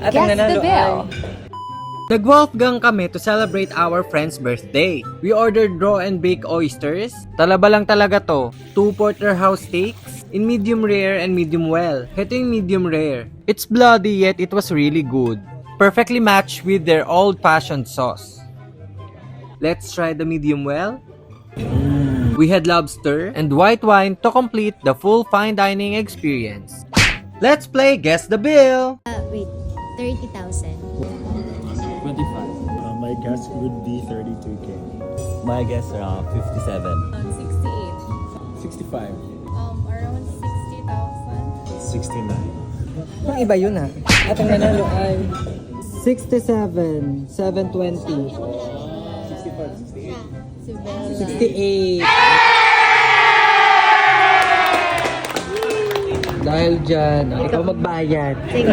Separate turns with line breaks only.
At ang
Guess the
nanalo
bill.
Nag-Wolfgang kami to celebrate our friend's birthday. We ordered raw and baked oysters. Talaba lang talaga to. 2 porterhouse steaks in medium rare and medium well. Ito yung medium rare. It's bloody yet it was really good. Perfectly matched with their old-fashioned sauce. Let's try the medium well. We had lobster and white wine to complete the full fine dining experience. Let's play Guess the Bill!
Wait, 30,000.
25.
My guess would be 32K.
My guess around 57.
68.
65.
Around 60,000.
69.
Ang iba yun ha. At ang nanalo ay 67, 720, 68. Dahil dyan, ikaw magbayad.
Sige.